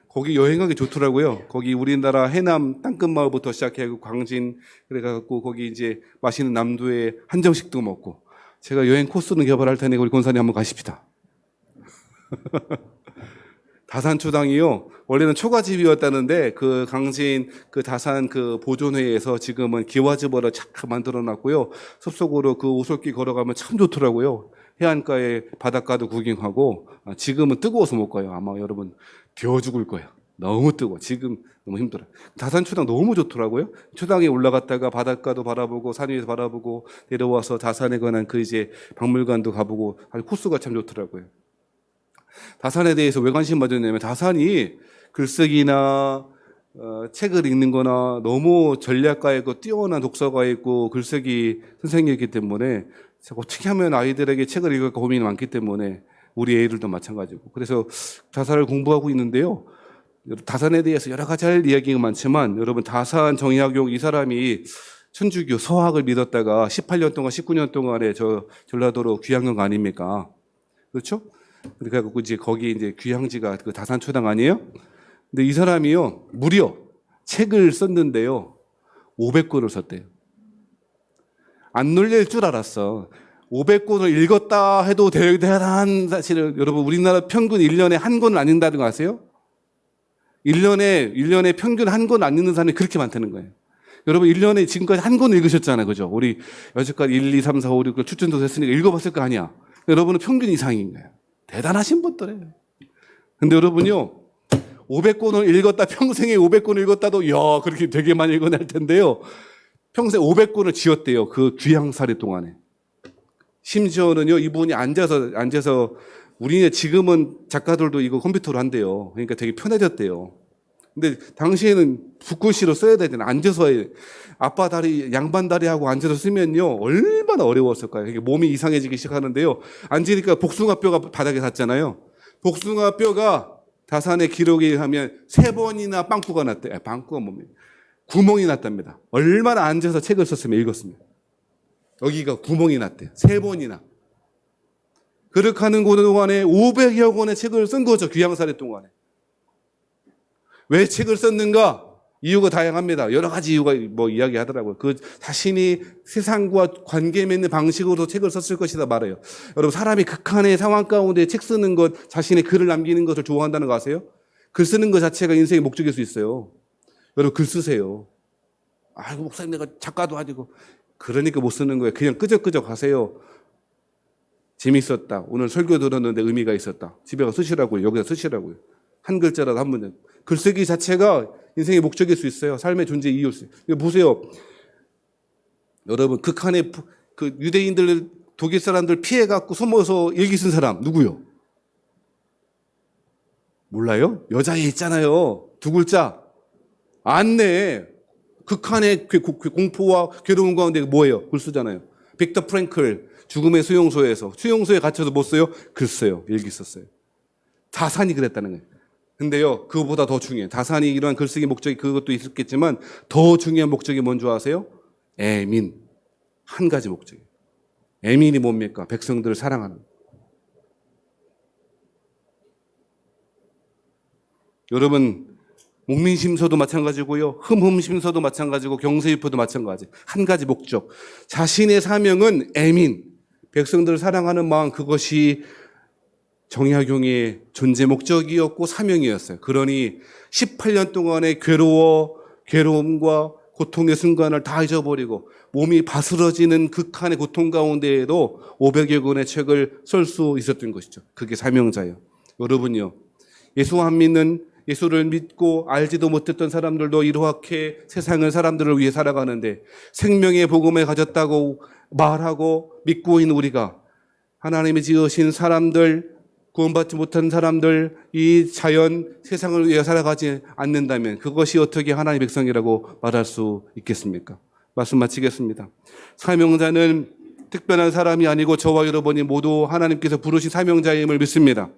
거기 여행하기 좋더라고요. 거기 우리나라 해남 땅끝마을부터 시작해서 광진 그래갖고 거기 이제 맛있는 남도에 한정식도 먹고 제가 여행 코스는 개발할 테니 우리 권사님 한번 가십시다. 다산 초당이요. 원래는 초가집이었다는데 그 강진 그 다산 그 보존회에서 지금은 기와집으로 착 만들어 놨고요. 숲속으로 그 오솔길 걸어가면 참 좋더라고요. 해안가에 바닷가도 구경하고 지금은 뜨거워서 못 가요. 아마 여러분 데워 죽을 거예요. 너무 뜨거워. 지금 너무 힘들어요. 다산 초당 너무 좋더라고요. 초당에 올라갔다가 바닷가도 바라보고 산 위에서 바라보고 내려와서 다산에 관한 그 이제 박물관도 가보고 아주 코스가 참 좋더라고요. 다산에 대해서 왜 관심 가졌냐면 다산이 글쓰기나 책을 읽는 거나 너무 전략가 있고 뛰어난 독서가 있고 글쓰기 선생님이기 때문에 어떻게 하면 아이들에게 책을 읽을까 고민이 많기 때문에 우리 애들도 마찬가지고 그래서 다산을 공부하고 있는데요. 다산에 대해서 여러 가지 할 이야기가 많지만 여러분 다산 정약용 이 사람이 천주교 서학을 믿었다가 18년 동안 19년 동안에 저 전라도로 귀향한 거 아닙니까? 그렇죠? 그래갖고 이제 거기 이제 귀향지가 그 다산 초당 아니에요? 근데 이 사람이요 무려 책을 썼는데요 500권을 썼대요. 안 놀릴 줄 알았어. 500권을 읽었다 해도 대단한 사실을 여러분 우리나라 평균 1년에 한 권을 안 읽는다는 거 아세요? 1년에 평균 한 권 안 읽는 사람이 그렇게 많다는 거예요. 여러분 1년에 지금까지 한 권 읽으셨잖아요. 그죠? 우리 여태까지 1, 2, 3, 4, 5, 6 추천도 했으니까 읽어봤을 거 아니야. 여러분은 평균 이상인 거예요. 대단하신 분들이에요. 근데 여러분요 500권을 읽었다 평생에 500권을 읽었다도 야 그렇게 되게 많이 읽어낼 텐데요. 평생 500권을 지었대요. 그 귀향살이 동안에. 심지어는요 이분이 앉아서 우리는 지금은 작가들도 이거 컴퓨터로 한대요. 그러니까 되게 편해졌대요. 근데 당시에는 붓글씨로 써야 되잖아요. 앉아서 아빠 다리, 양반 다리하고 앉아서 쓰면요 얼마나 어려웠을까요? 이게 몸이 이상해지기 시작하는데요. 앉으니까 복숭아뼈가 바닥에 닿잖아요. 복숭아뼈가 다산의 기록에 하면 3번이나 빵꾸가 났대요. 빵꾸가 뭡니까? 구멍이 났답니다. 얼마나 앉아서 책을 썼으면 읽었습니다. 여기가 구멍이 났대요. 3번이나. 그렇게 하는 동안에 500여 권의 책을 쓴 거죠. 귀향살이 동안에. 왜 책을 썼는가? 이유가 다양합니다. 여러 가지 이유가 이야기하더라고요. 그 자신이 세상과 관계 맺는 방식으로 책을 썼을 것이다 말해요. 여러분 사람이 극한의 상황 가운데 책 쓰는 것, 자신의 글을 남기는 것을 좋아한다는 거 아세요? 글 쓰는 것 자체가 인생의 목적일 수 있어요. 여러분 글 쓰세요. 아이고 목사님 내가 작가도 아니고 그러니까 못 쓰는 거예요. 그냥 끄적끄적 하세요. 재밌었다. 오늘 설교 들었는데 의미가 있었다. 집에 가서 쓰시라고요. 여기다 쓰시라고요. 한 글자라도 한 문장. 글쓰기 자체가 인생의 목적일 수 있어요. 삶의 존재 이유일 수 있어요. 보세요. 여러분 극한의 그 유대인들 독일 사람들 피해갖고 숨어서 일기 쓴 사람 누구요? 몰라요? 여자애 있잖아요. 2글자. 안내. 극한의 공포와 괴로움 가운데 뭐예요? 글 쓰잖아요. 빅터 프랭클 죽음의 수용소에서 수용소에 갇혀서 못 써요? 글 써요. 일기 썼어요. 다산이 그랬다는 거예요. 근데요, 그거보다 더 중요해요. 다산이 이러한 글쓰기 목적이 그것도 있었겠지만 더 중요한 목적이 뭔지 아세요? 애민. 한 가지 목적이에요. 애민이 뭡니까? 백성들을 사랑하는. 여러분, 목민심서도 마찬가지고요. 흠흠심서도 마찬가지고 경세유포도 마찬가지. 한 가지 목적. 자신의 사명은 애민, 백성들을 사랑하는 마음, 그것이 정약용의 존재 목적이었고 사명이었어요. 그러니 18년 동안의 괴로움과 고통의 순간을 다 잊어버리고 몸이 바스러지는 극한의 고통 가운데에도 500여 권의 책을 쓸 수 있었던 것이죠. 그게 사명자예요. 여러분요, 예수를 믿고 알지도 못했던 사람들도 이렇게 세상을 사람들을 위해 살아가는데 생명의 복음을 가졌다고 말하고 믿고 있는 우리가 하나님이 지으신 사람들, 구원받지 못한 사람들, 이 자연, 세상을 위해 살아가지 않는다면 그것이 어떻게 하나님의 백성이라고 말할 수 있겠습니까? 말씀 마치겠습니다. 사명자는 특별한 사람이 아니고 저와 여러분이 모두 하나님께서 부르신 사명자임을 믿습니다.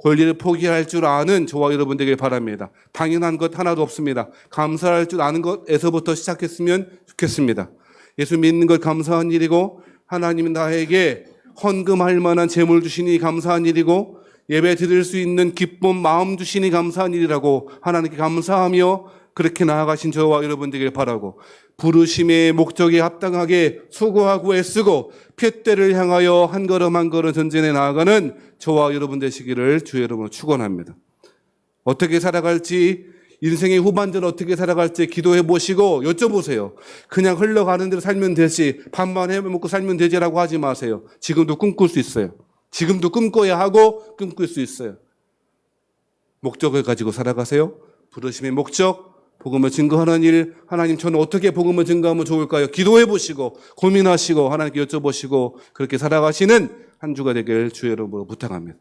권리를 포기할 줄 아는 저와 여러분 되길 바랍니다. 당연한 것 하나도 없습니다. 감사할 줄 아는 것에서부터 시작했으면 좋겠습니다. 예수 믿는 것 감사한 일이고 하나님은 나에게 헌금할 만한 재물 주시니 감사한 일이고 예배 드릴 수 있는 기쁨 마음 주시니 감사한 일이라고 하나님께 감사하며 그렇게 나아가신 저와 여러분 되길 바라고 부르심의 목적에 합당하게 수고하고 애쓰고 푯대를 향하여 한 걸음 한 걸음 전진해 나아가는 저와 여러분 되시기를 주의 이름으로 축원합니다. 어떻게 살아갈지, 인생의 후반전 어떻게 살아갈지 기도해 보시고 여쭤보세요. 그냥 흘러가는 대로 살면 되지, 밥만 해먹고 살면 되지라고 하지 마세요. 지금도 꿈꿀 수 있어요. 지금도 꿈꿔야 하고 꿈꿀 수 있어요. 목적을 가지고 살아가세요. 부르심의 목적, 복음을 증거하는 일, 하나님 저는 어떻게 복음을 증거하면 좋을까요? 기도해 보시고 고민하시고 하나님께 여쭤보시고 그렇게 살아가시는 한 주가 되길 주의 이름으로 부탁합니다.